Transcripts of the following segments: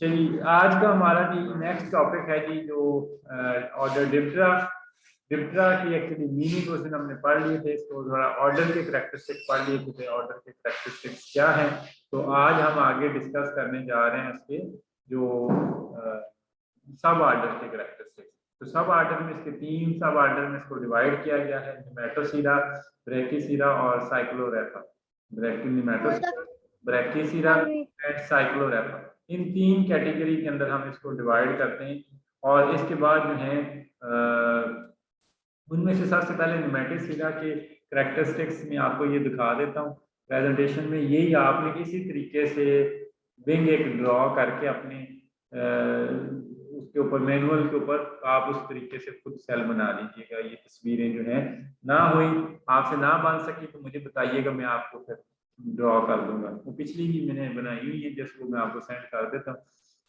चलिए आज का हमारा जी नेक्स्ट टॉपिक है जी जो ऑर्डर डिप्टरा डिप्टरा की एक्चुअली मीनिंग उस दिन हमने पढ़ लिए थे। इसको थोड़ा ऑर्डर के करैक्टरिस्टिक्स पढ़ लिए थे, ऑर्डर के करैक्टरिस्टिक्स क्या हैं। तो आज हम आगे डिस्कस करने जा रहे हैं उसके जो सब ऑर्डर के करैक्टरिस्टिक्स। तो सब ऑर्डर में इसके तीन सब ऑर्डर में इसको डिवाइड किया गया है, निमेटोसीरा, ब्रैकिसीरा और साइक्लोरैपा। निमेटोसीरा, ब्रैकिसीरा एंड साइक्लोरैपा, इन तीन कैटेगरी के अंदर हम इसको डिवाइड करते हैं। और इसके बाद जो है उनमें से सबसे पहले निमेटोसीरा के करैक्टरिस्टिक्स में आपको ये दिखा देता हूँ प्रेजेंटेशन में। यही आपने इसी तरीके से विंग एक ड्रॉ करके अपने उसके ऊपर मैनुअल के ऊपर आप उस तरीके से खुद सेल बना लीजिएगा। ये तस्वीरें जो हैं ना हुई, आपसे ना बन सकी तो मुझे बताइएगा, मैं आपको फिर ड्रॉ कर दूंगा। वो पिछली भी मैंने बनाई हुई है, जिसको मैं आपको सेंड कर देता हूँ।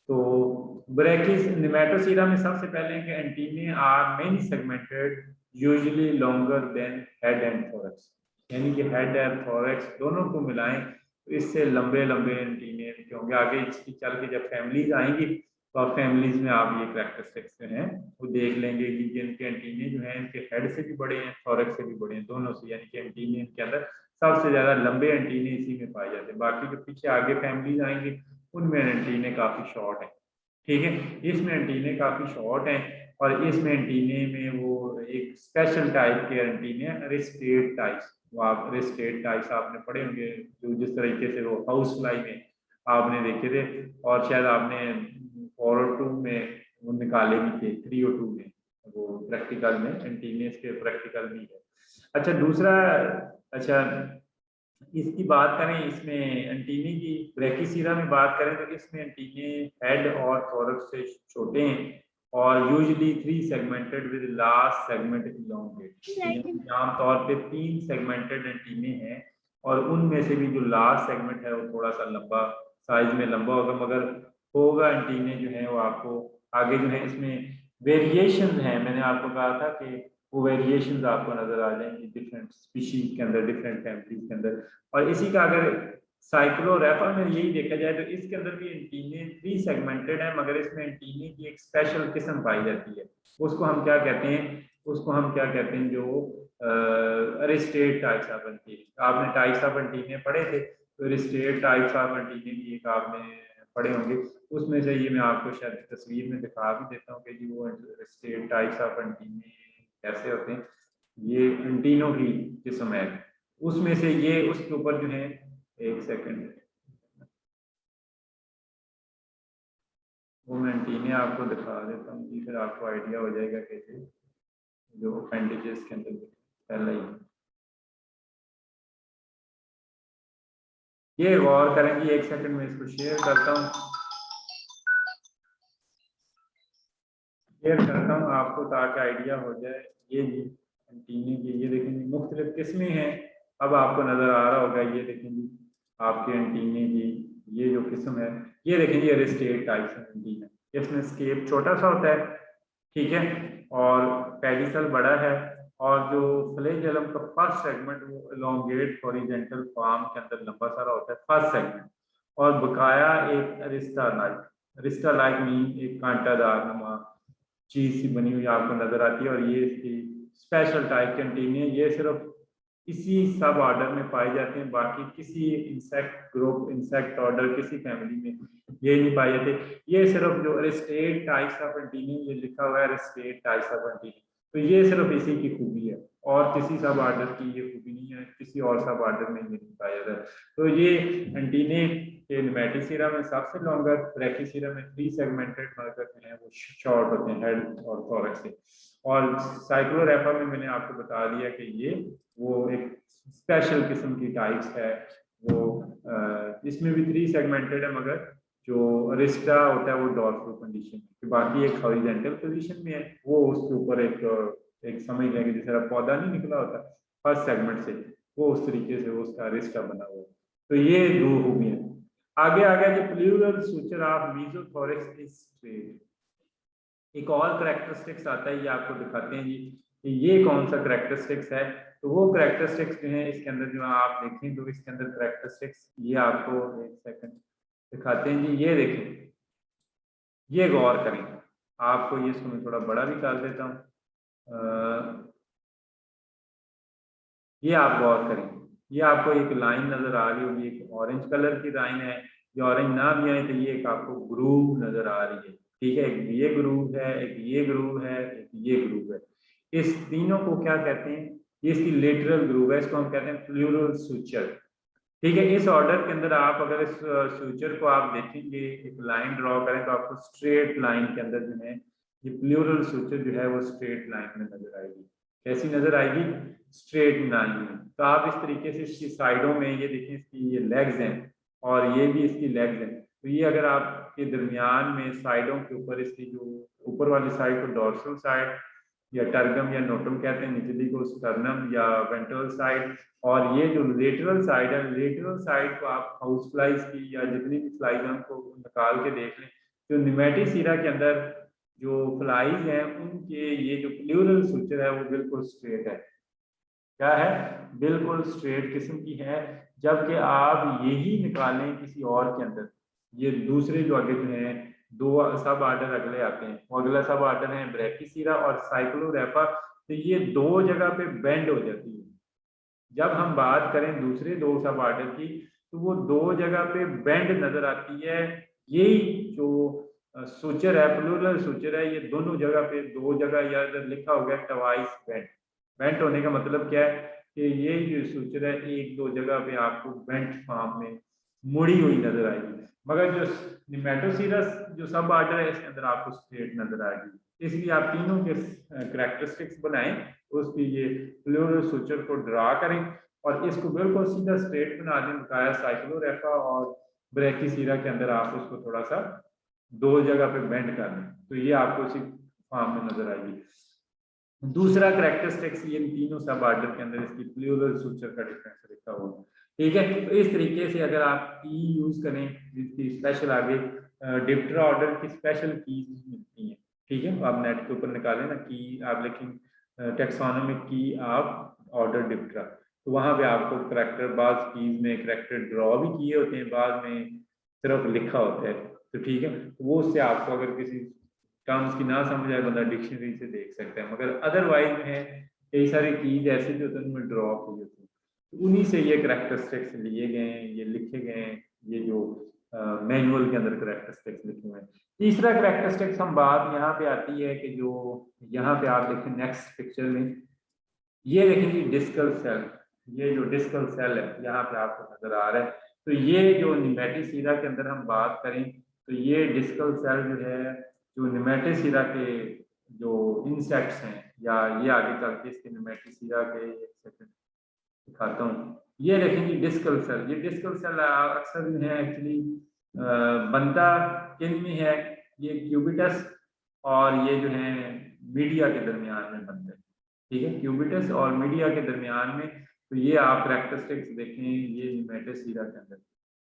तो ब्रैकिस निमेटोसीरा में सबसे पहले कि antennae are many segmented usually longer than head and thorax, यानी कि हेड और थोरैक्स दोनों को मिलाएं तो इससे लंबे लंबे एंटीने होंगे। आगे इसकी चल के जब फैमिलीज आएंगी तो आप फैमिलीज में आप ये करैक्टरिस्टिक्स जो हैं वो देख लेंगे कि जिनके एंटीने जो हैं इनके हेड से भी बड़े हैं, थोरैक्स से भी बड़े हैं, दोनों से, यानी कि एंटीने के अंदर सबसे ज्यादा लंबे एंटीने इसी में पाए जाते हैं। बाकी जो पीछे आगे फैमिलीज आएंगी उनमें एंटीने काफी शॉर्ट है। ठीक है, इसमें एंटीने काफी शॉर्ट हैं और इसमें एंटीने में वो एक स्पेशल टाइप के एंटीने रिस्टेट टाइप्स, वो आप रिस्टेट टाइप्स आपने पढ़े होंगे, जो जिस तरीके से वो हाउस फ्लाई में आपने देखे थे और शायद आपने 402 में वो निकाले भी थे, 302 में वो प्रैक्टिकल में एंटीने के प्रैक्टिकल भी है। अच्छा दूसरा, अच्छा इसकी बात करें, इसमें एंटीने की ब्रैकिसीरा में बात करें तो इसमें एंटीने हेड और थोरैक्स से छोटे हैं और usually 3 segmented with last segment elongate. आमतौर पे 3 सेगमेंटेड एंटीने हैं और उनमें से भी जो लास्ट सेगमेंट है वो थोड़ा सा लंबा, साइज में लंबा होगा, मगर होगा एंटीने जो है वो आपको आगे जो है इसमें वेरिएशन है। मैंने आपको कहा था कि वो वेरिएशंस आपको नजर आ जाएंगी डिफरेंट स्पीशीज के अंदर, डिफरेंट फैमिलीज के अंदर। और इसी का अगर साइक्लोरैपा में यही देखा जाए तो इसके अंदर भी एंटीने 3 सेगमेंटेड है, मगर इसमें एंटीने की एक स्पेशल किस्म पाई जाती है। उसको हम क्या कहते हैं, उसको हम क्या कहते हैं, जो अरिस्टेट टाइप्स ऑफ एंटीने। आपने टाइप्स ऑफ एंटीने पढ़े थे, तो अरिस्टेट टाइप्स ऑफ एंटीने भी एक आपने पढ़े होंगे। उसमें से ये मैं आपको शायद तस्वीर में दिखा भी देता हूँ कि जी वो अरिस्टेट टाइप्स ऑफ एंटीने कैसे होते हैं। ये एंटीनों की किस्म है, उसमें से ये उसके ऊपर जो है, एक सेकंड, वो मैं एंटीने आपको दिखा देता हूँ जी, फिर आपको आइडिया हो जाएगा कैसे जो अपेंडिजेस के अंदर पहले ही ये गौर करेंगे। एक सेकंड में इसको शेयर करता हूँ, शेयर करता हूँ आपको ताकि आइडिया हो जाए। ये जी एंटीने की ये देखेंगे मुख्तलिफ किस्में हैं। अब आपको नजर आ रहा होगा, ये देखेंगे आपके एंटीने की ये जो किस्म है, ये देखेंगे अरिस्टेट टाइप्स एंटीना। इसमें स्केप छोटा सा होता है, ठीक है, और पेडिसल बड़ा है, और जो फ्लैजेलम का फर्स्ट सेगमेंट वो एलोंगेट हॉरिजॉन्टल फॉर्म के अंदर लंबा सारा होता है फर्स्ट सेगमेंट, और बकाया एक रिस्टा लाइक मीन एक कांटादार नुमा चीज सी बनी हुई आपको नजर आती है। और ये इसकी स्पेशल टाइप के एंटीने, ये सिर्फ इसी सब ऑर्डर में पाए जाते हैं, बाकी किसी इंसेक्ट ग्रुप, इंसेक्ट ऑर्डर, किसी फैमिली में ये नहीं पाए जाते। ये सिर्फ जो अरिस्टेट टाइप्स ऑफ एंटीने, ये लिखा हुआ है अरिस्टेट टाइप्स ऑफ एंटीने, तो ये सिर्फ इसी की खूबी है और किसी सब ऑर्डर की ये खूबी नहीं है, किसी और सब ऑर्डर में ये नहीं पाया जाता। तो ये एंटीने के निमेटोसीरा में सबसे लॉन्गर, ब्रैकिसीरा में 3 सेगमेंटेड मगर हैं वो शॉर्ट होते हैं हेड और थोरैक्स से। और साइक्लोरैपा में मैंने आपको बता दिया कि ये वो एक स्पेशल किस्म की टाइप्स है। वो इसमें भी 3 सेगमेंटेड है, मगर जो अरिस्टा होता है वो डॉर्सल कंडीशन है, बाकी एक हॉरिजॉन्टल पोजीशन में है। वो उसके ऊपर एक समझ लेंगे जैसे पौधा नहीं निकला होता फर्स्ट सेगमेंट से, वो उस तरीके से वो उसका अरिस्टा बना हुआ है। तो ये दो खूबियां। आगे आ गया जो pleural suture of mesothorax is straight. एक और करेक्टरिस्टिक्स आता है, ये आपको दिखाते हैं जी कि ये कौन सा करेक्टरिस्टिक्स है। तो वो करेक्टरिस्टिक्स जो है इसके अंदर जो आप देखें तो इसके अंदर करेक्टरिस्टिक्स ये आपको एक सेकंड दिखाते हैं जी। ये देखें, ये गौर करें। आपको ये इसको मैं थोड़ा बड़ा भी कर देता हूँ। ये आप गौर करें, ये आपको एक लाइन नजर आ रही होगी, एक ऑरेंज कलर की लाइन है। ये ऑरेंज ना भी आए तो ये एक आपको ग्रूव नजर आ रही है। ठीक है, एक ये ग्रूव है, एक ये ग्रूव है, एक ये ग्रूव है। इस तीनों को क्या कहते हैं? ये इसकी लेटरल ग्रूव है, इसको हम कहते हैं प्लूरल सूचर। ठीक है, इस ऑर्डर के अंदर आप अगर इस सूचर को आप देखेंगे, एक लाइन ड्रॉ करें तो आपको स्ट्रेट लाइन के अंदर जो है ये प्लूरल सूचर जो है वो स्ट्रेट लाइन में नजर आएगी। कैसी नजर आएगी? स्ट्रेट लाइन में। तो आप इस तरीके से इसकी साइडों में ये देखें, इसकी ये लेग्स हैं और ये भी इसकी लेग्स हैं। तो ये अगर आपके दरमियान में साइडों के ऊपर इसकी जो ऊपर वाली साइड को डोर्सल साइड या टर्गम या नोटम कहते हैं, निचली को स्टर्नम या वेंट्रल साइड, और ये जो लेटरल साइड है, लेटरल साइड को आप हाउस फ्लाइज की या जितनी भी फ्लाइज हैं उनको निकाल के देख लें। जो निमेटिसीरा के अंदर जो फ्लाइज हैं उनके ये जो प्लूरल सूचर है वो बिल्कुल स्ट्रेट है। क्या है? बिल्कुल स्ट्रेट किस्म की है। जबकि आप यही निकालें किसी और के अंदर, ये दूसरे जो आगे जो हैं दो सब आर्डर अगले आते हैं, वो अगला सब आर्डर है ब्रैकिसीरा और साइक्लोरेफा। तो ये दो जगह पे बेंड हो जाती है। जब हम बात करें दूसरे दो सब आर्डर की तो वो दो जगह पे बेंड नजर आती है। यही जो सूचर है, प्लूरल सूचर है, ये दोनों जगह पे, दो जगह या इधर लिखा हो गया ट्वाइस बेंट। बेंट होने का मतलब क्या है कि ये जो सूचर है एक दो जगह पे आपको बेंट फॉर्म में मुड़ी हुई नजर आएगी। मगर जो निमेटोसीरस जो सब आर्डर है इसके अंदर आपको स्ट्रेट नजर आएगी। इसलिए आप तीनों के करेक्टरिस्टिक्स बनाएं, उसकी ये प्लूरल सूचर को ड्रा करें और इसको बिल्कुल सीधा स्ट्रेट बना दें। बकाया साइक्लोरेफा और ब्रैकिसीरा के अंदर आप उसको थोड़ा सा दो जगह पे बेंड कर दें, तो ये आपको इसी फॉर्म में नजर आएगी। दूसरा करेक्टरिस्टिक्स, ये तीनों सब आर्डर के अंदर इसकी प्लूरल सूचर का डिफरेंस लिखा हुआ है। ठीक है, तो इस तरीके से अगर आप की यूज करें जिसकी स्पेशल आगे डिप्टरा ऑर्डर की स्पेशल कीज मिलती हैं। ठीक है, आप नेट के ऊपर निकालें ना की, आप लिखें टेक्सोनोमिक की आप ऑर्डर डिप्टरा, तो वहां पे आपको करेक्टर बाद कीज में करेक्टर ड्रॉ भी किए होते हैं, बाद में सिर्फ लिखा होता है। तो ठीक है, तो वो उससे आपको अगर किसी टर्म्स की ना समझ आए बंदा डिक्शनरी से देख सकता है, मगर अदरवाइज में कई सारे कीज ऐसे भी होते हैं उनमें ड्रॉ की होती है। तो उन्हीं से ये करेक्टरिस्टिक्स लिए गए हैं, ये लिखे गए हैं, ये जो मैनुअल के अंदर करेक्टरिस्टिक्स लिखे हुए हैं। तीसरा करेक्टरिस्टिक्स हम बात यहाँ पे आती है कि जो यहाँ पे आप देखें नेक्स्ट पिक्चर में, ये देखें जी डिस्कल सेल। ये जो डिस्कल सेल है यहाँ पे आपको नजर आ रहा है। तो ये जो निमेटिसीरा के अंदर हम बात करें तो ये डिस्कल सेल जो है, जो निमेटिसीरा के जो इंसेक्ट्स हैं, या ये आगे चल के इसके निमेटिसीरा के एक सेकंड दिखाता हूँ। ये देखें जी डिस्कल सेल। ये डिस्कल सेल अक्सर जो है एक्चुअली बनता किन में है, ये क्यूबिटस और ये जो है मीडिया के दरमियान में बनता है। ठीक है, क्यूबिटस और मीडिया के दरमियान में। तो ये आप करेक्टरिस्टिक्स देखें, ये निमेटोसीरा के अंदर,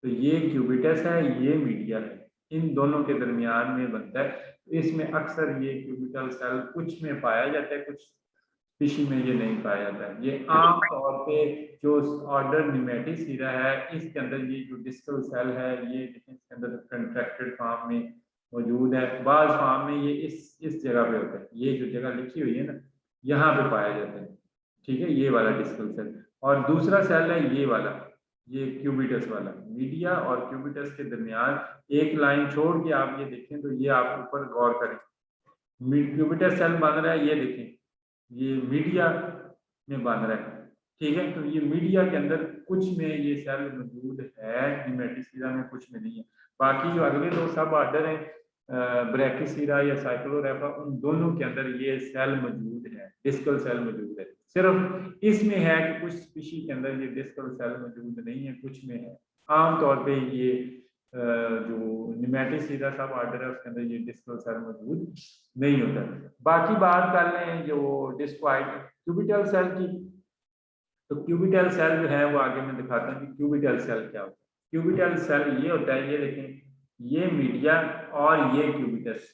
तो ये क्यूबिटस है, ये मीडिया है, इन दोनों के दरमियान में बनता है। तो इसमें अक्सर ये क्यूबिटल सेल कुछ में पाया जाता है, कुछ स्पीशी में ये नहीं पाया जाता है। ये आम तौर पे जो ऑर्डर निमेटिसीरा है इसके अंदर ये जो डिस्कल सेल है ये इसके अंदर कंट्रैक्टेड फॉर्म में मौजूद है। बाज फॉर्म में ये इस जगह पे होता है, ये जो जगह लिखी हुई है ना यहाँ पे पाया जाता है। ठीक है, ये वाला डिस्कल सेल। और दूसरा सेल है ये वाला, ये क्यूबिटस वाला। मीडिया और क्यूबिटस के दरमियान एक लाइन छोड़ के आप ये देखें तो ये आप ऊपर गौर करें, क्यूबिटस सेल बन रहा है, ये देखें ये मीडिया में बन रहा है। ठीक है, तो ये मीडिया के अंदर कुछ में ये सेल मौजूद है, निमेटिसीरा में कुछ में नहीं है। बाकी जो अगले दो सब आर्डर हैं ब्रैकिसीरा या साइक्लोरेफा, उन दोनों के अंदर ये सेल मौजूद है, डिस्कल सेल मौजूद है। सिर्फ इसमें है कि कुछ स्पीशी के अंदर ये डिस्कल सेल मौजूद नहीं है, कुछ में है। आमतौर पे ये जो निमेटिसीरा सब आर्डर है उसके अंदर ये डिस्कल सेल मौजूद नहीं होता। बाकी बात कर लें जो डिस्क्वाइड क्यूबिटल सेल की, तो क्यूबिटल सेल जो है वो आगे मैं दिखाता हूँ कि क्यूबिटल सेल क्या होता है। क्यूबिटल सेल ये होता है, ये देखें ये मीडिया और ये क्यूबिटस,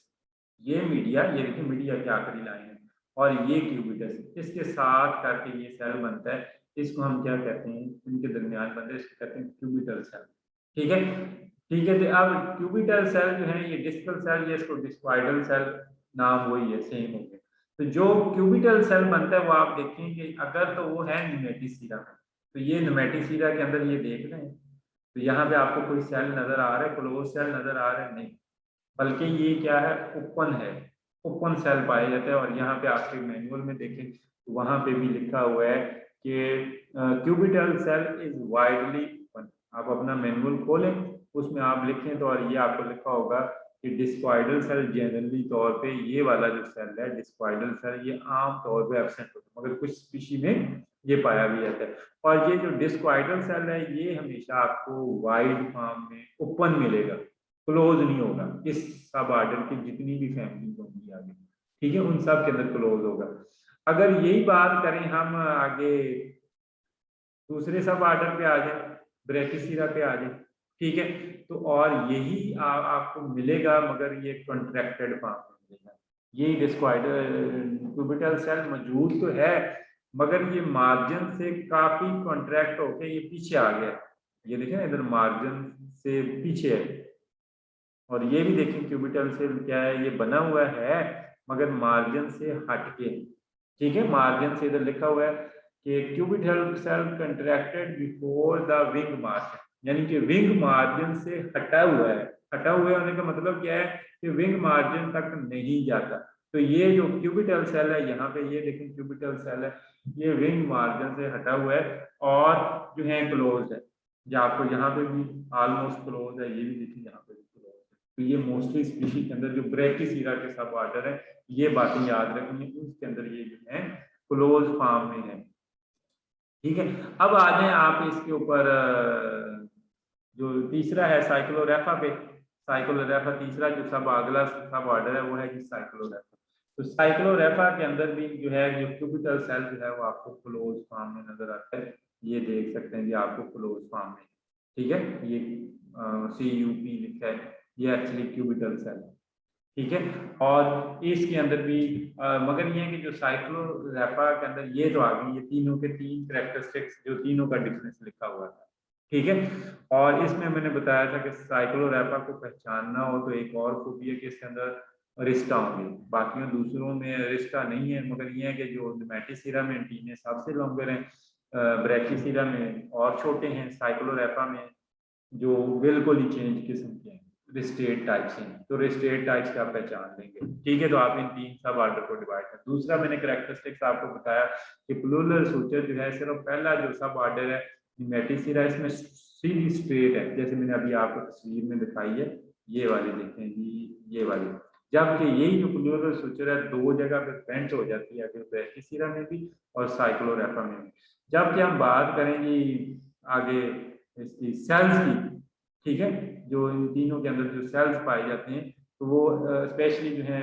ये मीडिया, ये देखिए मीडिया की आखिरी लाइन है, और ये क्यूबिटस, इसके साथ करके ये सेल बनता है। इसको हम क्या कहते हैं, इनके दरमियान बनता है, इसको कहते हैं क्यूबिटल सेल। ठीक है, ठीक है। तो अब क्यूबिटल सेल जो है ये डिस्कल सेल, ये इसको डिस्क्वाइडल सेल नाम वही है, सेम हो गया। तो जो क्यूबिटल सेल बनता है वो आप देखेंगे अगर तो वो है न्यूमेटिसीरा में, तो ये न्यूमेटिसीरा के अंदर ये देख रहे हैं, तो यहाँ पे आपको कोई सेल नजर आ रहा है, क्लोज सेल नजर आ रहा है? नहीं, बल्कि ये क्या है, ओपन है, ओपन सेल पाए जाते हैं। और यहाँ पे आपके मैनुअल में देखें तो वहां पे भी लिखा हुआ है कि cubital cell is widely open. आप अपना मैनुअल खोलें, उसमें आप लिखें तो, और ये आपको लिखा होगा कि डिस्क्वाइडल सेल जनरली तौर पे, ये वाला जो सेल है डिस्क्वाइडल सेल, ये आम तौर पे एब्सेंट होता है, मगर कुछ स्पीशी में ये पाया भी जाता है। और ये जो डिस्क्वाइडल सेल है ये हमेशा आपको वाइड फॉर्म में ओपन मिलेगा, क्लोज नहीं होगा। इस सब आर्डर की जितनी भी फैमिली होंगी आगे, ठीक है, उन सब के अंदर क्लोज होगा। अगर यही बात करें हम आगे दूसरे सब आर्डर पे आ जाए, ब्रैकिसीरा पे आ जाए, ठीक है, तो और यही आपको मिलेगा, मगर ये कॉन्ट्रैक्टेड फॉर्म में मिलेगा। ये डिस्क्वाइडल क्यूबिटल सेल मौजूद तो है, मगर ये मार्जिन से काफी कॉन्ट्रैक्ट होके ये पीछे आ गया। ये देखें ना, इधर मार्जिन से पीछे है। और ये भी देखें क्यूबिटल सेल क्या है, ये बना हुआ है मगर मार्जिन से हटके, ठीक है, मार्जिन से इधर लिखा हुआ है कि cubital cell contracted before the wing margin, यानी कि विंग मार्जिन से हटा हुआ है। हटा हुआ होने का मतलब क्या है कि विंग मार्जिन तक नहीं जाता। तो ये जो क्यूबिटल सेल है यहाँ पे, ये देखें क्यूबिटल सेल है, ये विंग मार्जिन से हटा हुआ है और जो है क्लोज है। या आपको यहाँ पे भी ऑलमोस्ट क्लोज है, ये भी देखिए यहाँ पे भी क्लोज है। तो ये मोस्टली स्पीशीज के अंदर जो ब्रैकिसीरा के सब ऑर्डर है, ये बातें याद रखनी, उसके अंदर ये जो है क्लोज फॉर्म में है, ठीक है। अब आ जाए आप इसके ऊपर जो तीसरा है साइक्लोरेफा पे। साइक्लोरेफा तीसरा जो सब अगला सब ऑर्डर है वो है जी साइक्लोरेफा। तो साइक्लोरेफा के अंदर भी जो है जो क्यूबिटल सेल जो है वो आपको क्लोज फॉर्म में नजर आता है। ये देख सकते हैं जी आपको क्लोज फॉर्म में, ठीक है, ये CUP लिखा है, ये एक्चुअली क्यूबिटल सेल है, ठीक है। और इसके अंदर भी मगर ये है कि जो साइक्लोरेफा के अंदर ये तो आ गई, ये तीनों के तीन कैरेक्टरिस्टिक्स, जो तीनों का डिफरेंस लिखा हुआ था, ठीक है। और इसमें मैंने बताया था कि साइक्लोरेफा को पहचानना हो तो एक और खूबी है कि इसके अंदर रिश्ता होंगे, बाकी दूसरों में रिश्ता नहीं है। मगर ये है कि जो मैटिसीरा में एंटीने सबसे लॉन्गर हैं, ब्रैकिसीरा में और छोटे हैं, साइक्लोरेफा में जो बिल्कुल ही चेंज किस्म के हैं, रिस्टेट टाइप्स हैं। तो रिस्टेट टाइप्स की आप पहचान लेंगे, ठीक है। तो आप इन तीन सब आर्डर को डिवाइड करें। दूसरा मैंने कैरेक्टरिस्टिक्स आपको बताया कि प्लूरल सूचर जो है, सिर्फ पहला जो सब आर्डर है मेटिसिरा, इसमें सीधी स्ट्रेट है, जैसे मैंने अभी आपको तस्वीर में दिखाई है, ये वाली देखें जी, ये वाली। जबकि यही जो प्लूरल सूचर है दो जगह पे बेंट हो जाती है, ब्रैकिसीरा में भी और साइक्लोरेफा में भी। जबकि हम बात करेंगे आगे इसकी सेल्स की, ठीक है, जो इन तीनों के अंदर जो सेल्स पाए जाते हैं, तो वो स्पेशली जो है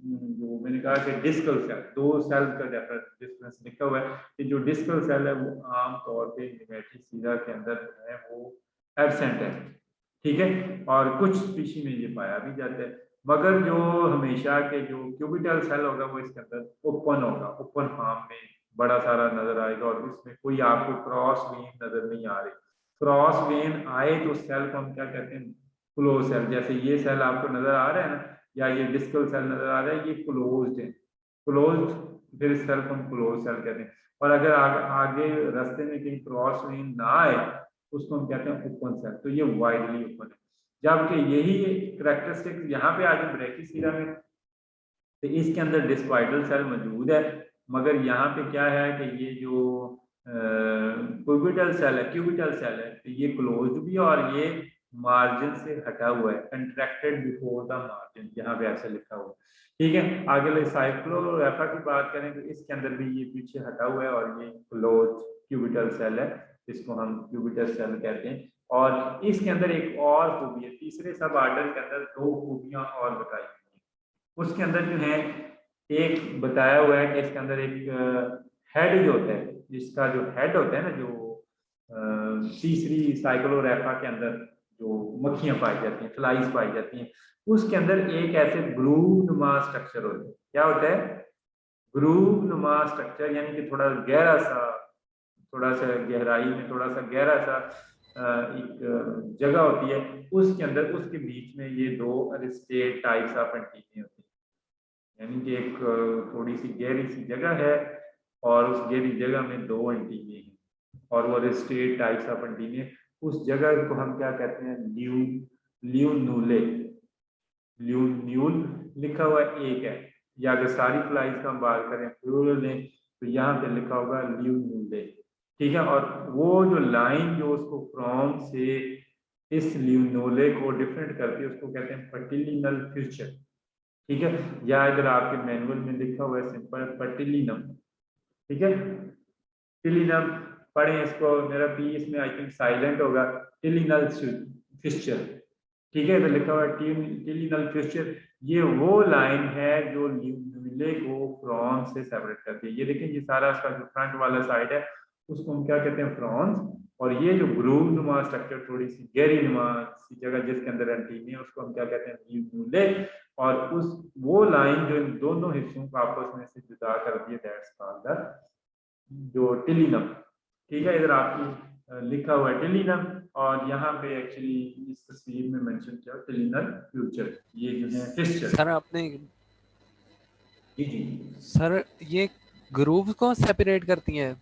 जो मैंने कहा कि डिस्कल सेल, दो सेल्स का डिफरेंस लिखा हुआ है कि जो डिस्कल सेल है वो आम तौर पे मेटिसीरा के अंदर जो है वो एब्सेंट है, ठीक है। और कुछ स्पीशी में ये पाया भी जाता है, मगर जो हमेशा के जो क्यूबिटल सेल होगा वो इसके अंदर ओपन होगा, ओपन फॉर्म में बड़ा सारा नजर आएगा और इसमें कोई आपको क्रॉस वेन नजर नहीं आ रही। क्रॉस वेन आए तो सेल को हम क्या कहते हैं, क्लोज सेल। जैसे ये सेल आपको नजर आ रहा है ना, या ये डिस्कल सेल नजर आ रहा है, ये क्लोज्ड है, क्लोज्ड, फिर इस सेल को हम क्लोज सेल कहते हैं। और अगर आगे रास्ते में कहीं क्रॉस वेन ना आए उसको हम कहते हैं ओपन सेल। तो ये वाइडली ओपन है। जबकि यही करेक्टरिस्टिक यहाँ पे आगे ब्रैकिसीरा में, तो इसके अंदर डिस्क्वाइडल सेल मौजूद है, मगर यहाँ पे क्या है कि ये जो क्यूबिटल सेल है, क्यूबिटल सेल है, तो ये क्लोज्ड भी है और ये मार्जिन से हटा हुआ है, कंट्रैक्टेड बिफोर द मार्जिन, यहाँ पे ऐसे लिखा हुआ है, ठीक है। आगे साइक्लोरेफा की बात करें तो इसके अंदर भी ये पीछे हटा हुआ है और ये क्लोज क्यूबिटल सेल है, इसको हम क्यूबिटल सेल कहते हैं। और इसके अंदर एक और खूबी है, तीसरे सब आर्डर के अंदर दो खूबियां और बताई गई हैं। उसके अंदर जो है एक बताया हुआ है कि इसके अंदर एक हेड जो होता है, जिसका जो हेड होता है ना, जो तीसरी साइक्लोरेफा के अंदर जो मक्खियां पाई जाती हैं, फ्लाइज पाई जाती हैं, उसके अंदर एक ऐसे ग्रूव नुमा स्ट्रक्चर होता है। क्या होता है? ग्रूव नुमा स्ट्रक्चर, यानी कि थोड़ा गहरा सा, थोड़ा सा गहराई में थोड़ा सा गहरा सा एक जगह होती है, उसके अंदर उसके बीच में ये दो स्टेट टाइप्स ऑफ एंटीने होती है। यानी कि एक थोड़ी सी गहरी सी जगह है और उस गहरी जगह में दो एंटीने हैं और वो स्टेट टाइप्स ऑफ एंटीने, उस जगह को हम क्या कहते हैं, ल्यूनूले, ल्यून्यूल लिखा हुआ एक है, या अगर सारी फ्लाइज का हम बात करें प्लूरल में तो यहाँ पे लिखा होगा ल्यूनूले। ठीक है, और वो जो लाइन जो उसको फ्रॉम से इस ल्यूनोले को डिफरेंट करती है उसको कहते हैं पर्टिलिनल फ्यूचर। ठीक है, या इधर आपके मैनुअल में लिखा हुआ है सिंपल पर्टिलिनम। ठीक है, टिलिनम पढ़ें इसको, मेरा पी इसमें आई थिंक साइलेंट होगा, टिलिनल फिस्चर। ठीक है, तो लिखा हुआ है टिलिनल फिस्चर, ये वो लाइन है जो ल्यूमिले को फ्रॉन्स से सेपरेट करती है। ये देखें, ये सारा इसका जो फ्रंट वाला साइड है उसको हम क्या कहते हैं, फ्रॉन्स, और ये जो ग्रूव नुमा स्ट्रक्चर, थोड़ी सी गहरी नुमा सी जगह जिसके अंदर एंटीने, उसको हम क्या कहते हैं, ल्यूमिले। और उस वो लाइन जो इन दोनों हिस्सों को आपस में से जुदा करती है, दैट्स कॉल्ड द जो टिलिनम। ठीक है, इधर आपकी लिखा हुआ है टिलिनम, और यहाँ पे एक्चुअली इस तस्वीर में मेंशन किया टिलिनल फ्यूचर, ये जो है फिस्चर। सर आपने, जी जी, सर ये ग्रूव्स को सेपरेट करती हैं?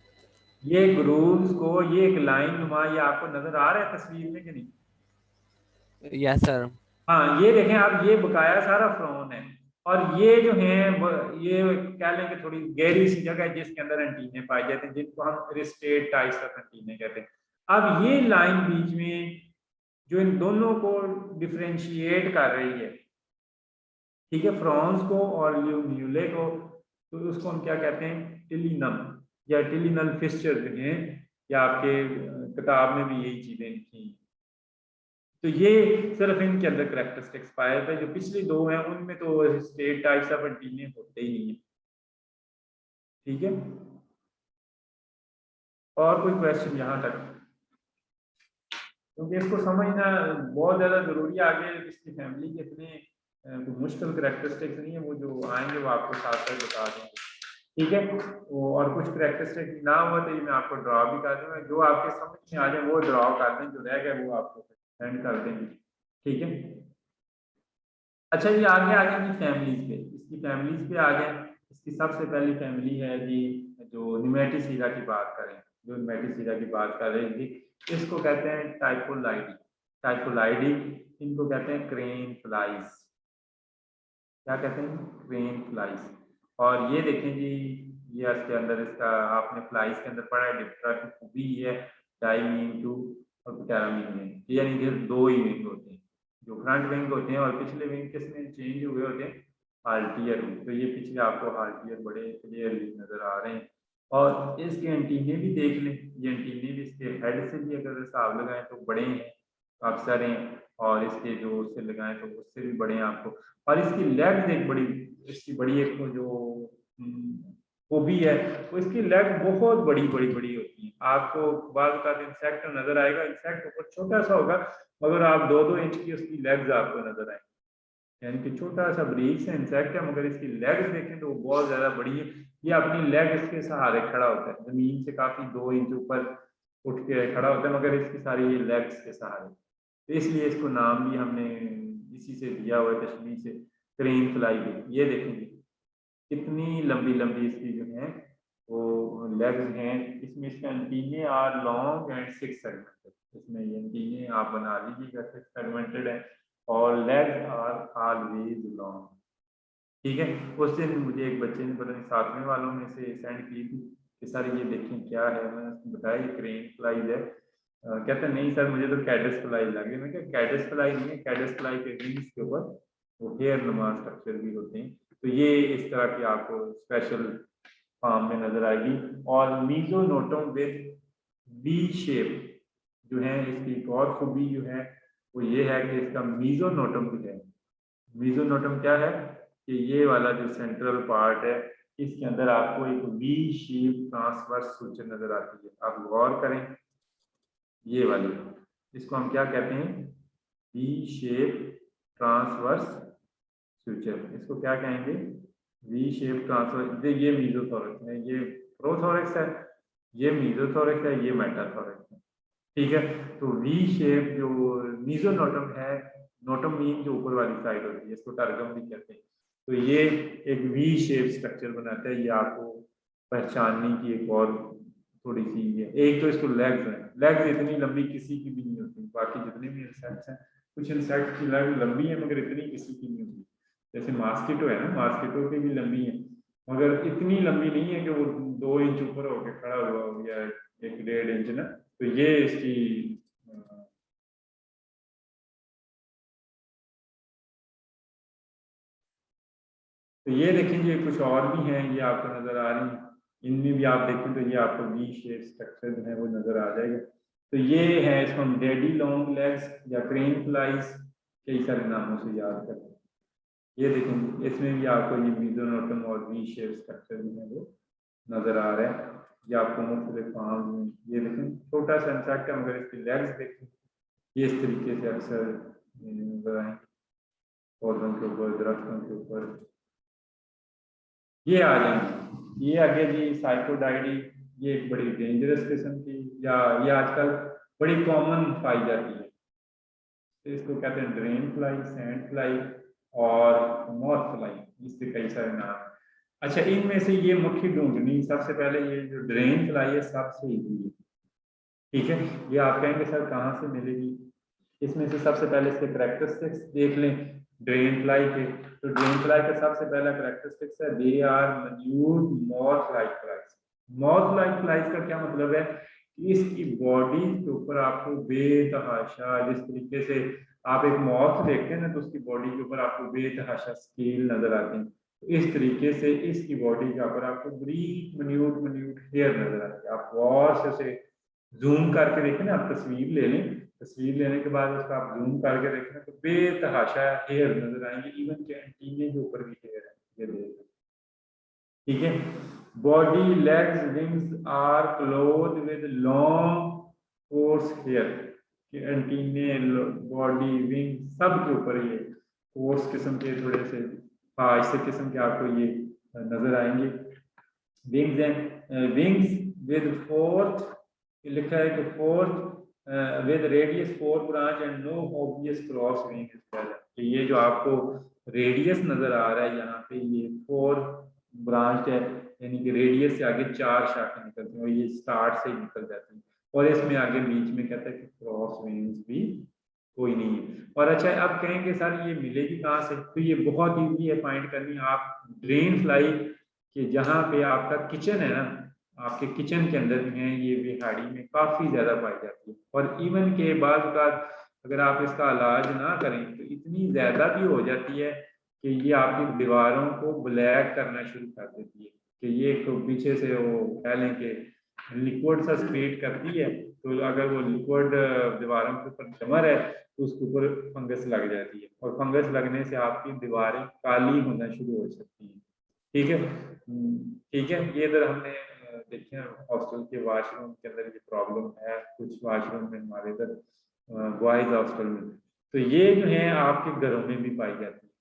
ये ग्रूव्स को, ये एक लाइन नुमा, ये आपको नजर आ रहा है तस्वीर में कि नहीं? Yes sir. हाँ, ये देखें आप, ये बकाया सारा फ्रॉन है, और ये जो है ये कह लें कि थोड़ी गहरी सी जगह है जिसके अंदर एंटीने पाए जाते हैं, जिनको हम रिस्टेट टाइप्स ऑफ एंटीने कहते हैं। अब ये लाइन बीच में जो इन दोनों को डिफ्रेंशिएट कर रही है, ठीक है, फ्रॉन्स को और ल्यूले को, तो उसको हम क्या कहते हैं, टिलिनम या टिलिनल फिस्चर जो है, या आपके किताब में भी यही चीजें लिखी हैं। तो ये सिर्फ इनके अंदर करेक्टरिस्टिक्स पाए जाते हैं, जो पिछली दो हैं उनमें तो स्टेट टाइप्स ऑफ एंटीने होते ही नहीं है। ठीक है, और कोई क्वेश्चन यहाँ तक? क्योंकि इसको समझना बहुत ज़्यादा ज़रूरी है, आगे इसकी फैमिली के इतने कोई मुश्किल करेक्टरिस्टिक्स नहीं है, वो जो आएंगे वो आपको साथ साथ बता देंगे। ठीक है, वो और कुछ करेक्टरिस्टिक ना हुआ तो ये मैं आपको ड्रॉ भी कर दूंगा, जो आपके समझ में आ जाए वो ड्रॉ कर दें, जो रह गए वो आपको सेंड कर देंगे। ठीक है, अच्छा जी, आगे आ गए जी फैमिलीज पे, इसकी फैमिलीज पे आ गए। इसकी सबसे पहली फैमिली है जी, जो निमेटिसीरा की बात करें, जो निमेटिसीरा की बात कर रहे हैं जी, इसको कहते हैं टाइपोलाइडी। टाइपोलाइडी, इनको कहते हैं क्रेन फ्लाइज। क्या कहते हैं, क्रेन फ्लाइज। और ये देखें जी, ये इसके अंदर इसका आपने फ्लाइज के अंदर पढ़ा है, डिप्टेरा की खूबी है, डाइविंग टू और पैरामीन में, यानी कि दो ही विंग होते हैं, जो फ्रंट विंग होते हैं, और पिछले विंग किसमें चेंज हुए होते हैं, हाल्टियर में। तो ये पिछले आपको हाल्टियर बड़े क्लियरली नजर आ रहे हैं, और इसके एंटीने भी देख लें, ये एंटीने भी इसके हेड से भी अगर हिसाब लगाएं तो बड़े हैं, अफसर हैं, और इसके जो उससे लगाएं तो उससे भी बड़े हैं आपको। और इसकी लेग्स एक बड़ी, इसकी बड़ी एक जो खूबी है, वो इसकी लेग बहुत बड़ी बड़ी बड़ी होती है। आपको बाल का इंसेक्ट नजर आएगा, इंसेक्ट ऊपर छोटा सा होगा, मगर आप 2-2 इंच की उसकी लेग्स आपको नजर आएंगी, यानी कि छोटा सा ब्रीक से इंसेक्ट है, मगर इसकी लेग्स देखें तो वो बहुत ज्यादा बड़ी है। ये अपनी लेग इसके सहारे खड़ा होता है, जमीन से काफी 2 इंच ऊपर उठ के खड़ा होता है, मगर इसकी सारी ये लेग्स के सहारे, तो इसलिए इसको नाम भी हमने इसी से दिया हुआ है, तशबीह से, क्रेन फ्लाई भी। ये देखेंगे कितनी लंबी लंबी इसकी जो है वो लेग्स हैं, इसमें इसके antennae are long and 6 segmented, इसमें ये एंटीने आप बना लीजिएगा 6 सेगमेंटेड है, और लेग्स आर ऑलवेज लॉन्ग। ठीक है, उस दिन मुझे एक बच्चे ने पता नहीं 7वें वालों में से सेंड की थी कि सर ये देखें क्या है, मैंने उसको बताया ये क्रेन फ्लाइज है। कहते नहीं सर मुझे तो कैडस फ्लाई लगी। मैं क्या, कैडस फ्लाई नहीं है, कैडस फ्लाई के विंग्स के ऊपर वो हेयर नुमा स्ट्रक्चर भी होते हैं, तो ये इस तरह की आपको स्पेशल फॉर्म में नजर आएगी। और मीजोनोटम विद बी शेप जो है, इसकी एक और खूबी जो है वो ये है कि इसका मीजोनोटम जो है, मीजोनोटम क्या है कि ये वाला जो सेंट्रल पार्ट है, इसके अंदर आपको एक वी शेप ट्रांसवर्स सूचर नजर आती है। आप गौर करें, ये वाली, इसको हम क्या कहते हैं, वी शेप ट्रांसवर्स सूचर, इसको क्या कहेंगे, वी शेप ट्रांसवर्स। ये मीजोथोरक्स है, ये प्रोथोरक्स है, ये मीजोथोरक्स है, ये मेटाथोरक्स है। ठीक है। तो वी शेप जो मीजोनोटम है, नोटम मीन जो ऊपर वाली साइड होती है, इसको टर्गम भी कहते हैं। तो ये एक वी शेप स्ट्रक्चर बनाता है। ये आपको पहचानने की एक और थोड़ी सी है। एक तो इसको लेग्स है, लेग्स इतनी लंबी किसी की भी नहीं होती, बाकी जितने भी इंसेक्ट्स हैं, कुछ इंसेक्ट की लेग लंबी है मगर इतनी किसी की नहीं होती। जैसे मास्किटो है ना, मास्किटो की भी लंबी है मगर इतनी लंबी नहीं है कि वो 2 इंच ऊपर होकर खड़ा हुआ हो या 1-1.5 इंच ना। तो ये इसकी तो ये देखेंगे कुछ और भी हैं, ये आपको नजर आ रही हैं। इनमें भी आप देखें तो ये आपको वी शेप स्ट्रक्चर जो है वो नजर आ जाएगा। तो ये है, इसको हम डैडी लॉन्ग लेग्स या क्रेन फ्लाइज कई सारे नामों से याद करते हैं। ये देखेंगे इसमें भी आपको ये मीजोनोटम और वी शेप स्ट्रक्चर जो है वो नजर आ रहा है। ये आपको मुख्तलिफ फार्म में ये देखें, छोटा सा इंसेक्ट है मगर इसकी लेग्स देखें, ये इस तरीके से अक्सर नजर आएंगे पौधों के ऊपर, दरख्तों के ऊपर। ये आ जाएंगे, ये आगे जी साइकोडाइडी, ये एक बड़ी डेंजरस किस्म की, या ये आजकल बड़ी कॉमन पाई जाती है। तो इसको कहते हैं ड्रेन फ्लाई, सैंड फ्लाई और मॉथ फ्लाई, इससे कई सारे नाम हैं। अच्छा, इनमें से ये मुख्य ढूंढनी सबसे पहले, ये जो ड्रेन फ्लाई है सबसे इजी है। ठीक है, ये आप कहेंगे सर कहाँ से मिलेगी? इसमें से सबसे पहले इसके कैरेक्टरिस्टिक्स देख लें ड्रेन फ्लाई के। तो ड्रेन फ्लाई का सबसे पहला कैरेक्टरिस्टिक्स है they are minute moth like flies. Moth like flies का क्या मतलब है कि इसकी बॉडी के ऊपर आपको बेतहाशा, जिस तरीके से आप एक मॉथ देखते हैं ना तो उसकी बॉडी के ऊपर आपको बेतहाशा स्केल नजर आती है, तो इस तरीके से इसकी बॉडी के ऊपर आपको ब्रीक मन्यूट मन्यूट हेयर नजर आती है। आप गौर से उसे जूम करके देखें ना, आप तस्वीर ले लें, तस्वीर लेने के बाद उसका आप जूम करके देखें तो बेतहाशा हेयर नजर आएंगे, इवन के एंटीने के ऊपर भी हेयर है, ये देखें। ठीक है, body legs wings are clothed with long coarse hair, कि एंटीने, बॉडी, विंग सब के ऊपर ये कोर्स किस्म के थोड़े से इस किस्म के आपको ये नजर आएंगे। Wings and wings with fourth, लिखा है कि fourth with radius 4 branch and no obvious cross wing is present. कि ये जो आपको रेडियस नजर आ रहा है यहाँ पे, ये 4 ब्रांच है, यानी कि रेडियस से आगे 4 शाखें निकलती हैं और ये स्टार्ट से ही निकल जाती हैं। और इसमें आगे बीच में कहता है कि क्रॉस विंग्स भी कोई नहीं है। और अच्छा, अब कहेंगे सर ये मिलेगी कहाँ से? तो ये बहुत ईजी है फाइंड करनी। आप ड्रेन फ्लाई के जहाँ पे आपका किचन है ना, आपके किचन के अंदर भी हैं, ये बिहाड़ी में काफ़ी ज़्यादा पाई जाती है। और इवन के बाद का अगर आप इसका इलाज ना करें तो इतनी ज़्यादा भी हो जाती है कि ये आपकी दीवारों को ब्लैक करना शुरू कर देती है। कि ये एक पीछे से वो कह लें कि लिक्विड सा क्रिएट करती है, तो अगर वो लिक्विड दीवारों के ऊपर जमा है तो उसके ऊपर फंगस लग जाती है, और फंगस लगने से आपकी दीवारें काली होना शुरू हो सकती हैं। ठीक है, ठीक है। ये इधर हमने देखे हॉस्टल के वॉशरूम के अंदर ये प्रॉब्लम है, कुछ वॉशरूम में हमारे इधर बॉयज हॉस्टल में। तो ये जो है आपके घरों में भी पाई जाती है।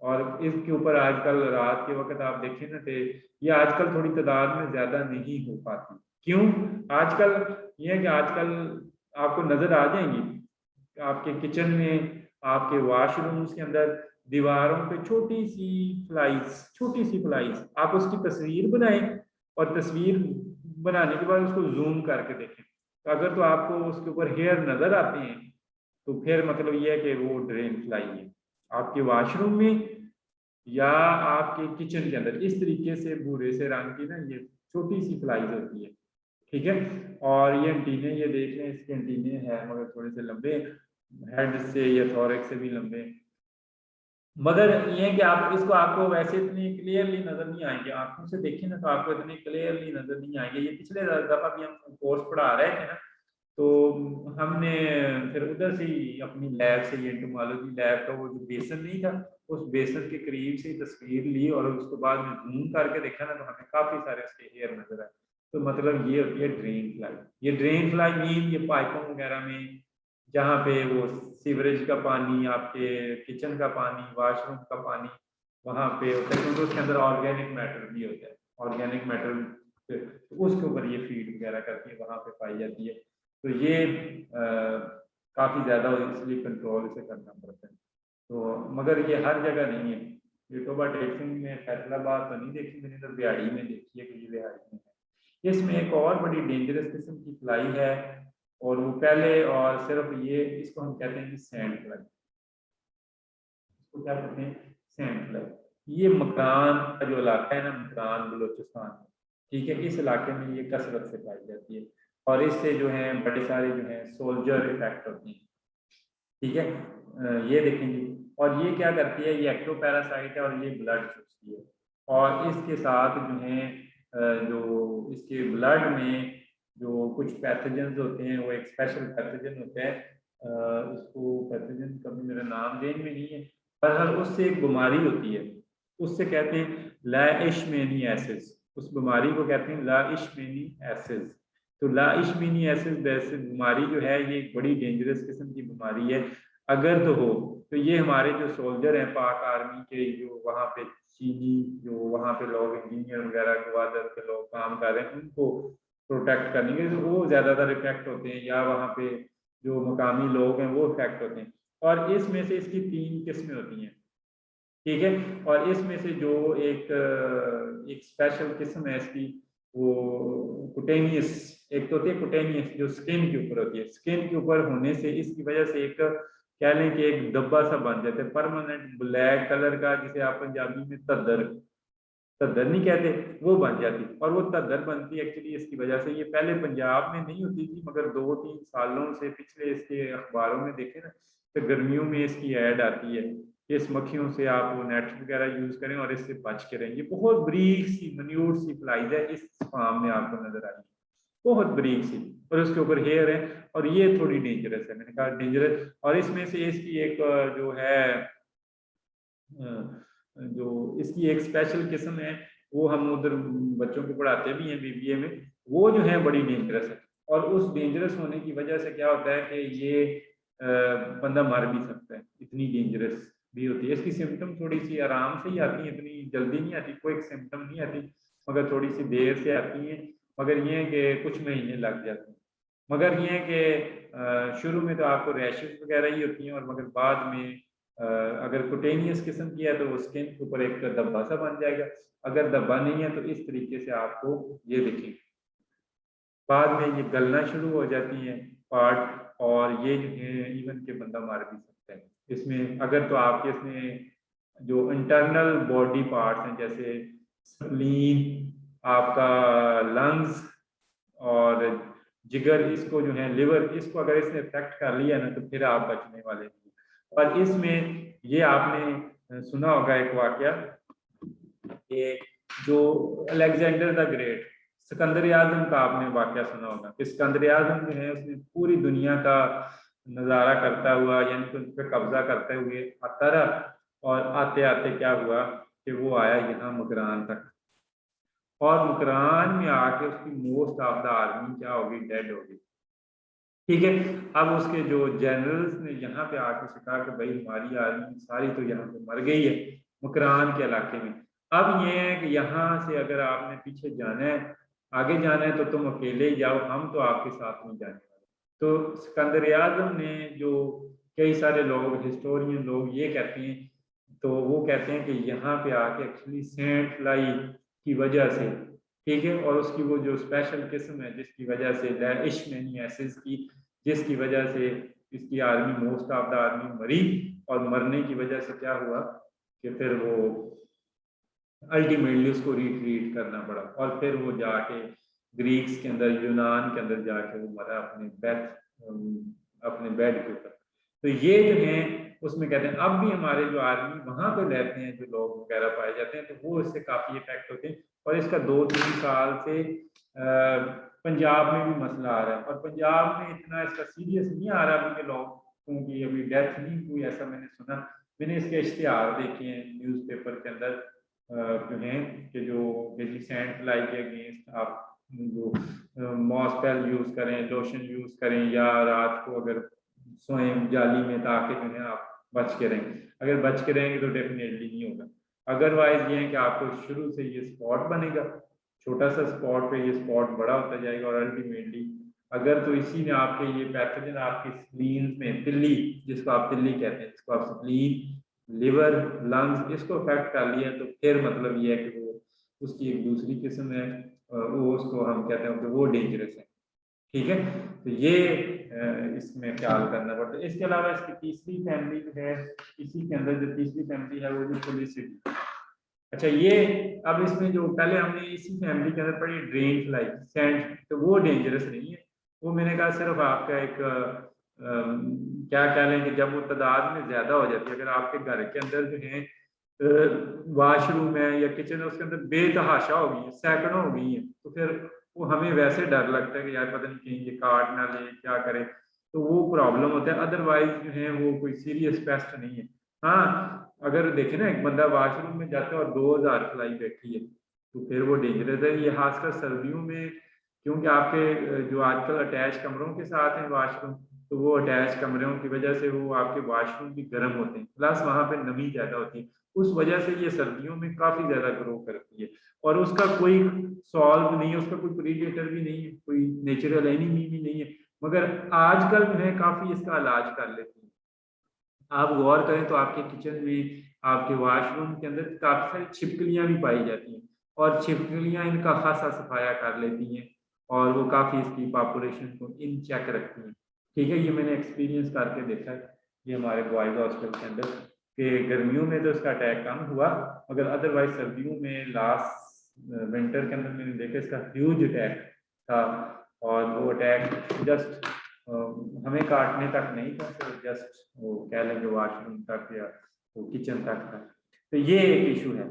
और इसके ऊपर आजकल रात के वक्त आप देखें ना, तो ये आजकल थोड़ी तादाद में ज्यादा नहीं हो पाती। क्यों? आजकल ये है कि आजकल आपको नजर आ जाएंगी आपके किचन में, आपके वॉशरूम्स के अंदर दीवारों पे छोटी सी फ्लाइज, आप उसकी तस्वीर बनाएं और तस्वीर बनाने के बाद उसको जूम करके देखें, तो अगर तो आपको उसके ऊपर हेयर नजर आते हैं तो फिर मतलब ये है कि वो ड्रेन फ्लाई है आपके वॉशरूम में या आपके किचन के अंदर। इस तरीके से भूरे से रंग की ना ये छोटी सी फ्लाइज होती है। ठीक है, और ये एंटीने, ये देख लें, इसके एंटीने हैं मगर थोड़े से लंबे, हेड से या थोरेक्स से भी लंबे। मगर ये है कि आप इसको, आपको वैसे इतनी क्लियरली नजर नहीं आएंगे, आंखों से देखें ना तो आपको इतनी क्लियरली नजर नहीं आएंगे। ये पिछले दफा भी हम कोर्स पढ़ा रहे थे ना, तो हमने फिर उधर से ही अपनी लैब से, ये एंटोमोलॉजी लैब का वो जो बेसन नहीं था, उस बेसन के करीब से ही तस्वीर ली और उसके बाद में जूम करके देखा ना तो हमें काफी सारे उसके हेयर नजर आए। तो मतलब ये होती है ड्रेन फ्लाई। ये ड्रेन फ्लाई मीन ये पाइपों वगैरह में जहाँ पे वो सीवरेज का पानी, आपके किचन का पानी, वॉशरूम का पानी वहाँ पे होता है, क्योंकि उसके अंदर ऑर्गेनिक मैटर भी होता है। ऑर्गेनिक मैटर तो उसके ऊपर ये फीड वगैरह करती है, वहाँ पे पाई जाती है। तो ये काफ़ी ज़्यादा इसलिए कंट्रोल इसे करना पड़ता है। तो मगर ये हर जगह नहीं है। यूटोबा टेक्सिंग में फैसलाबाद तो नहीं देखी मैंने, तो बिहाड़ी में देखी है कि ये बिहाड़ी में है। इसमें एक और बड़ी डेंजरस किस्म की फ्लाई है, और वो पहले और सिर्फ ये, इसको हम कहते हैं कि सैंड फ्लाई। इसको क्या कहते हैं? Sand fly. ये मकान का जो इलाका है ना, मकान बलूचिस्तान में, ठीक है, इस इलाके में ये कसरत से पाई जाती है, और इससे जो है बड़े सारे जो है सोल्जर इफेक्ट होते हैं, ठीक है। ये देखेंगे, और ये क्या करती है, ये एक्टोपैरासाइट है और ये ब्लड चूसती है, और इसके साथ जो है जो इसके ब्लड में जो कुछ पैथोजेंस होते हैं, वो एक स्पेशल पैथोजन होता है, इसको पैथोजन का भी मेरा नाम जेन में नहीं है, पर हर उससे एक बीमारी होती है, उससे कहते हैं लाइशमेनियासिस। उस बीमारी को कहते हैं लाइशमेनियासिस। तो लाइशमेनियासिस जैसी बीमारी जो है, ये एक बड़ी डेंजरस किस्म की बीमारी है। अगर तो हो तो ये हमारे जो सोल्जर हैं पाक आर्मी के, जो वहाँ पे चीनी, जो वहाँ पे लोग इंजीनियर वगैरह गवादर के लोग काम कर रहे हैं, उनको प्रोटेक्ट करने के, तो वो ज़्यादातर इफेक्ट होते हैं, या वहाँ पे जो मकामी लोग हैं वो इफेक्ट होते हैं। और इसमें से इसकी 3 किस्में होती हैं, ठीक है। और इसमें से जो एक स्पेशल किस्म है इसकी, वो कुटेनियस, एक तो होती है कुटेनियस जो स्किन के ऊपर होती है। स्किन के ऊपर होने से इसकी वजह से एक कह लें कि एक धब्बा सा बन जाता है, परमानेंट ब्लैक कलर का, जिसे आप पंजाबी में तद्दर, तद्दर नहीं कहते, वो बन जाती। और वो तद्दर बनती है एक्चुअली इसकी वजह से, ये पहले पंजाब में नहीं होती थी, मगर 2-3 सालों से पिछले इसके अखबारों में देखे ना, तो गर्मियों में इसकी ऐड आती है, इस मक्खियों से आप वो नेट वगैरह यूज करें और इससे बच के रहें। ये बहुत बरीक सी मन्यूट सी फ्लाइज है, इस फार्म में आपको नजर आई, बहुत बरीक सी, और उसके ऊपर हेयर है, और ये थोड़ी डेंजरस है, मैंने कहा डेंजरस। और इसमें से इसकी एक जो है जो इसकी एक स्पेशल किस्म है, वो हम उधर बच्चों को पढ़ाते भी हैं बीबीए में, वो जो है बड़ी डेंजरस है। और उस डेंजरस होने की वजह से क्या होता है कि ये बंदा मर भी सकता है, इतनी डेंजरस भी होती है। इसकी सिम्टम थोड़ी सी आराम से ही आती है, इतनी जल्दी नहीं आती, कोई सिम्टम नहीं आती, मगर थोड़ी सी देर से आती है। मगर ये है कि कुछ महीने लग जाते हैं। मगर ये है कि शुरू में तो आपको रैशेस वगैरह ही होती हैं, और मगर बाद में अगर कुटेनियस किस्म की है तो वो स्किन के ऊपर एक धब्बा सा बन जाएगा। अगर धब्बा नहीं है तो इस तरीके से आपको ये देखिए, बाद में ये गलना शुरू हो जाती है पार्ट, और ये जो है इवन के बंदा मार भी सकता है इसमें। अगर तो आपके इसमें जो इंटरनल बॉडी पार्ट्स हैं, जैसे स्प्लीन, आपका लंग्स और जिगर, इसको जो है लिवर, इसको अगर इसने अफेक्ट कर लिया ना, तो फिर आप बचने वाले नहीं। और इसमें ये आपने सुना होगा एक वाकया, कि जो अलेक्जेंडर द ग्रेट, सिकंदर आजम का आपने वाकया सुना होगा कि सिकंदर आजम जो है उसने पूरी दुनिया का नज़ारा करता हुआ, यानी कि उस पर कब्जा करते हुए आता रहा, और आते आते क्या हुआ कि वो आया यहाँ मकरान तक, और मकरान में आके उसकी मोस्ट ऑफ द आर्मी क्या होगी, डेड होगी, ठीक है। अब उसके जो जनरल्स ने यहाँ पे आके उसे कहा कि भाई हमारी आर्मी सारी तो यहाँ पे मर गई है मकरान के इलाके में, अब ये है कि यहाँ से अगर आपने पीछे जाना है, आगे जाना है, तो तुम अकेले ही जाओ, हम तो आपके साथ नहीं जाने वाले। तो सिकंदर आजम ने, जो कई सारे लोग हिस्टोरियन लोग ये कहते हैं, तो वो कहते हैं कि यहाँ पे आके एक्चुअली सेंट फ्लाई की वजह से, ठीक है, और उसकी वो जो स्पेशल किस्म है जिसकी वजह से लेशमेनियासिस की, जिसकी वजह से इसकी army, most of the army मरी, और मरने की वजह से क्या हुआ कि फिर वो अल्टीमेटली उसको रिट्रीट करना पड़ा, और फिर वो जाके ग्रीक्स के अंदर, यूनान के अंदर जाके वो मरा अपने बेड के ऊपर। तो ये जो है उसमें कहते हैं अब भी हमारे जो आर्मी वहां पे रहते हैं, जो लोग वगैरह पाए जाते हैं, तो वो इससे काफी इफेक्ट होते हैं। और इसका 2-3 साल से पंजाब में भी मसला आ रहा है, और पंजाब में इतना इसका सीरियस नहीं आ रहा अभी के लोग, क्योंकि अभी डेथ नहीं हुई ऐसा मैंने सुना। मैंने इसके इश्तिहार देखे हैं न्यूज़पेपर के अंदर, जो हैं कि जो बेसिक सैंड फ्लाई के अगेंस्ट आप जो मॉस्पेल यूज करें, लोशन यूज करें, या रात को अगर सोएं जाली में, ताकि जो है आप बच के रहें। अगर बच के रहेंगे तो डेफिनेटली नहीं होगा। अदरवाइज ये है कि आपको शुरू से ये स्पॉट बनेगा, छोटा सा स्पॉट पे ये स्पॉट बड़ा होता जाएगा, और अल्टीमेटली अगर तो इसी में आपके ये पैथोजन आपकी स्प्लीन में, तिल्ली जिसको आप तिल्ली कहते हैं, जिसको आप स्प्लीन, लिवर, लंग्स, इसको अफेक्ट कर लिया तो फिर मतलब ये है कि वो उसकी एक दूसरी किस्म है, वो उसको हम कहते हैं कि वो डेंजरस है। ठीक है, तो ये इसमें ख्याल करना पड़ता है। इसके अलावा इसकी तीसरी फैमिली जो है, इसी के अंदर जो तीसरी फैमिली है वो जो पुलिसिटी। अच्छा, ये अब इसमें जो पहले हमने इसी फैमिली के अंदर पढ़ी ड्रेन फ्लाई, सैंड, तो वो डेंजरस नहीं है। वो मैंने कहा सिर्फ आपका एक क्या कह लें कि जब वो तादाद में ज्यादा हो जाती है, अगर आपके घर के अंदर जो है वॉशरूम है या किचन है, उसके अंदर बेतहाशा हो गई है, सैकड़ों हो गई है, तो फिर वो हमें वैसे डर लगता है कि यार पता नहीं कहीं ये काट ना ले, क्या करे, तो वो प्रॉब्लम होता है। अदरवाइज जो है वो कोई सीरियस पेस्ट नहीं है। हाँ, अगर देखें ना, एक बंदा वॉशरूम में जाता है और 2000 फ्लाई बैठी है, तो फिर वो डेंजरस है। ये खासकर सर्दियों में, क्योंकि आपके जो आजकल अटैच कमरों के साथ हैं वॉशरूम, तो वो अटैच कमरों की वजह से वो आपके वॉशरूम भी गर्म होते हैं, प्लस वहां पे नमी ज्यादा होती है, उस वजह से ये सर्दियों में काफी ज्यादा ग्रो करती है। और उसका कोई सॉल्व नहीं है, उसका कोई प्रीडेटर भी नहीं है, कोई नेचुरल एनिमी भी नहीं है, मगर आजकल जो है काफी इसका इलाज कर लेती है। आप गौर करें तो आपके किचन में, आपके वॉशरूम के अंदर काफी सारी छिपकलियां भी पाई जाती हैं, और छिपकलियां इनका खासा सफाया कर लेती हैं, और वो काफी इसकी पॉपुलेशन को इन चेक रखती हैं। ठीक है, ये मैंने एक्सपीरियंस करके देखा है, ये हमारे बॉयज हॉस्टल के अंदर, कि गर्मियों में तो इसका अटैक कम हुआ, मगर अदरवाइज सर्दियों में लास्ट विंटर के अंदर मैंने देखा इसका ह्यूज अटैक था। और वो अटैक जस्ट हमें काटने तक नहीं था, सिर्फ जस्ट वो कह लें कि वॉशरूम तक या वो किचन तक था। तो ये एक इशू है।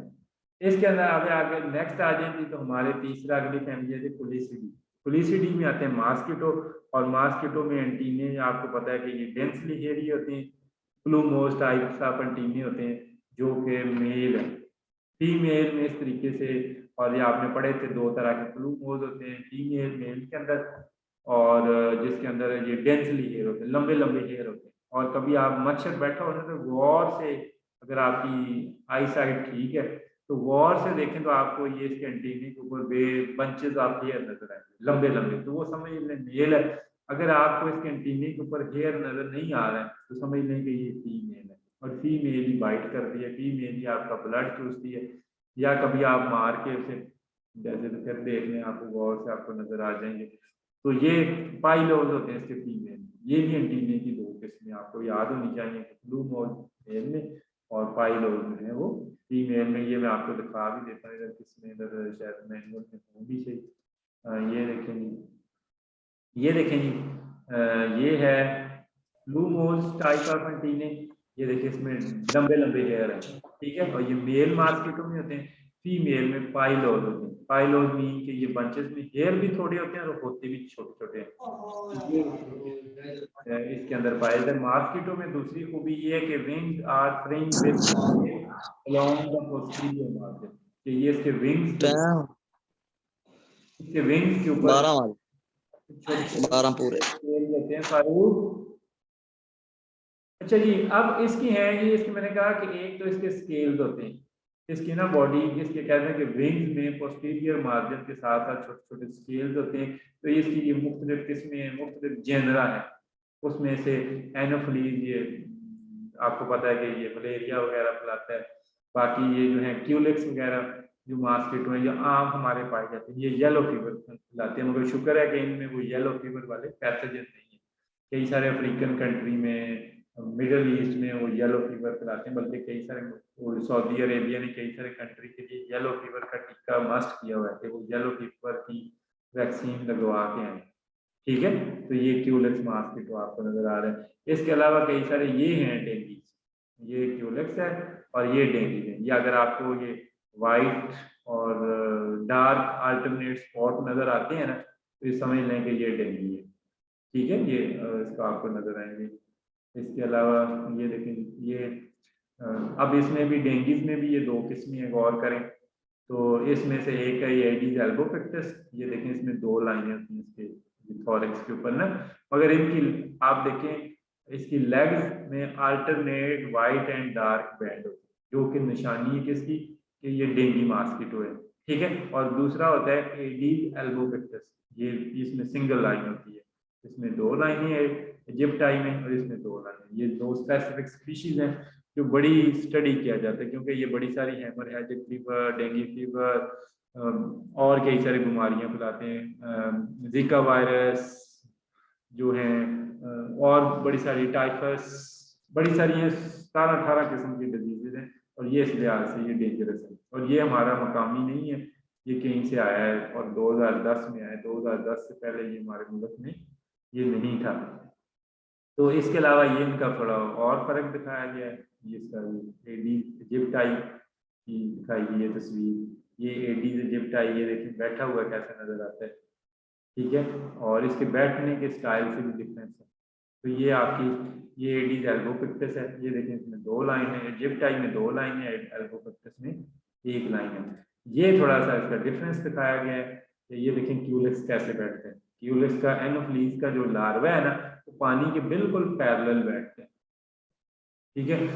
इसके अंदर आगे आगे नेक्स्ट आ जाएंगी तो हमारे तीसरा अगली फैमिली है पुलिसिडी। पुलिसिडी में आते हैं मास्किटो, और मास्किटो में एंटीने आपको पता है कि ये डेंसली हेयरी होते हैं, प्लूमोस टाइप्स ऑफ एंटीने होते हैं जो कि मेल है। फीमेल में इस तरीके से, और ये आपने पढ़े थे दो तरह के प्लूमोस होते हैं, फीमेल मेल के अंदर, और जिसके अंदर ये डेंसली हेयर होते हैं, लंबे लंबे हेयर होते हैं। और कभी आप मच्छर बैठा हो ना तो गौर से, अगर आपकी आई साइट ठीक है तो गौर से देखें तो आपको ये इसके एंटीने के ऊपर बे बंचेस ऑफ हेयर नजर आएंगे लंबे लंबे, तो वो समझ लें मेल है। अगर आपको इसके एंटीने के ऊपर हेयर नजर नहीं आ रहा है तो समझ लें कि ये फीमेल है, और फीमेल ही बाइट करती है, फीमेल ही आपका ब्लड चूसती है। या कभी आप मार के उसे, जैसे तो फिर देख लें, आपको गौर से आपको नजर आ जाएंगे। तो ये पाइलोज होते हैं इसके फीमेल। ये भी एंटीने की दो किस्में आपको याद होनी चाहिए, ब्लू मोल मेल में और पाइलोज में है वो फीमेल में। ये मैं आपको दिखा भी देता हूँ इधर किसमें, इधर शायद मैनुअल में हो भी सही। ये देखेंगे, ये देखेंगे, ये है blue moles type of antennae. ये देखिए इसमें लंबे लंबे हेयर है, ठीक है, और ये मेल मास्किटो में होते हैं। फीमेल में पाइलोज होते हैं। पाइलोज मीन के ये बंचेस में हेयर भी थोड़े होते हैं और होते भी छोटे छोटे हैं। ये इसके अंदर पाए जाते हैं। मास्किटो में दूसरी खूबी ये है कि wings are fringe with along the posterior margin, कि ये इसके विंग्स के, इसके विंग्स के ऊपर 12 पूरे होते हैं फारूक। अच्छा जी, अब इसकी है ये, इसकी मैंने कहा कि एक तो इसके स्केल्स होते हैं, इसकी ना बॉडी, इसके कहते हैं कि विंग्स में पोस्टीरियर मार्जिन के साथ साथ छोटे छोटे स्केल्स होते हैं। तो इसकी ये मुख्तलिफ किस्में, मुख्तलिफ जेनरा है, उसमें से एनोफिलीज, ये आपको पता है कि ये मलेरिया वगैरह फैलाता है। बाकी ये जो है क्यूलिक्स वगैरह जो मास्किटो है, ये आम हमारे पाए जाते हैं, ये येलो फीवर फैलाते हैं, मगर शुक्र है कि इनमें वो येलो फीवर वाले पैथोजन नहीं है। कई सारे अफ्रीकन कंट्री में, मिडल ईस्ट में वो येलो फीवर फैलाते हैं, बल्कि कई सारे सऊदी अरेबिया ने कई सारे कंट्री के लिए येलो फीवर का टीका मस्ट किया हुआ है कि वो येलो फीवर की वैक्सीन लगवा के आए। ठीक है, तो ये क्यूलेक्स मास्किटो आपको नजर आ रहा है। इसके अलावा कई सारे ये हैं डेंगीज, ये क्यूलेक्स है और ये डेंगीज है। ये अगर आपको ये वाइट और डार्क अल्टरनेट स्पॉट नजर आते हैं ना, तो ये समझ लें कि ये डेंगी है। ठीक है, ये इसका आपको नजर आएंगे। इसके अलावा ये देखें, ये अब इसमें भी डेंगीज में भी ये दो किस्में हैं, गौर करें तो इसमें से एक है ये एडीज एल्बोपिक्टस। ये देखें इसमें दो लाइनें होती हैं इसके थॉरैक्स के ऊपर ना, मगर इनकी आप देखें इसकी लेग्स में alternate white and dark band होती है, जो कि निशानी है किसकी, कि ये डेंगी मास्किटो है। ठीक है, और दूसरा होता है एडीज एल्बोपिक्टस, ये इसमें सिंगल लाइन होती है। इसमें 2 लाइनें हैं इजिप्टाई में, और इसमें 2 लाइनें। ये 2 स्पेसिफिक स्पीशीज हैं जो बड़ी स्टडी किया जाता है, क्योंकि ये बड़ी सारी हेमोरेजिक फीवर, डेंगू फीवर और कई सारी बीमारियां फैलाते हैं, जीका वायरस जो है, और बड़ी सारी टाइफस, बड़ी सारी ये 17-18 किस्म की डिजीजेज हैं, और ये इस लिहाज से ये डेंजरस है। और ये हमारा मकामी नहीं है, ये कहीं से आया है और 2010 में आया है। 2010 से पहले ये हमारे मुल्क में ये नहीं था। तो इसके अलावा ये इनका थोड़ा और फर्क दिखाया गया है। ये इसका एडीज इजिप्टाई की दिखाई गई है तस्वीर, ये एडीज इजिप्टाई, ये देखिए बैठा हुआ कैसा नजर आता है, ठीक है, और इसके बैठने के स्टाइल से भी डिफरेंस है। तो ये आपकी ये एडीज एल्बोपिक्टस है, ये देखें इसमें 2 लाइन है, इजिप्टाई में 2 लाइन है, एल्बोपिक्टस में 1 लाइन है। ये थोड़ा सा इसका डिफरेंस दिखाया गया है। ये देखें क्यूलिक्स कैसे बैठते हैं। क्यूलिक्स का एनोफ्लीज का जो लार्वा है ना, वो पानी के बिल्कुल पैरेलल बैठते हैं, ठीक है।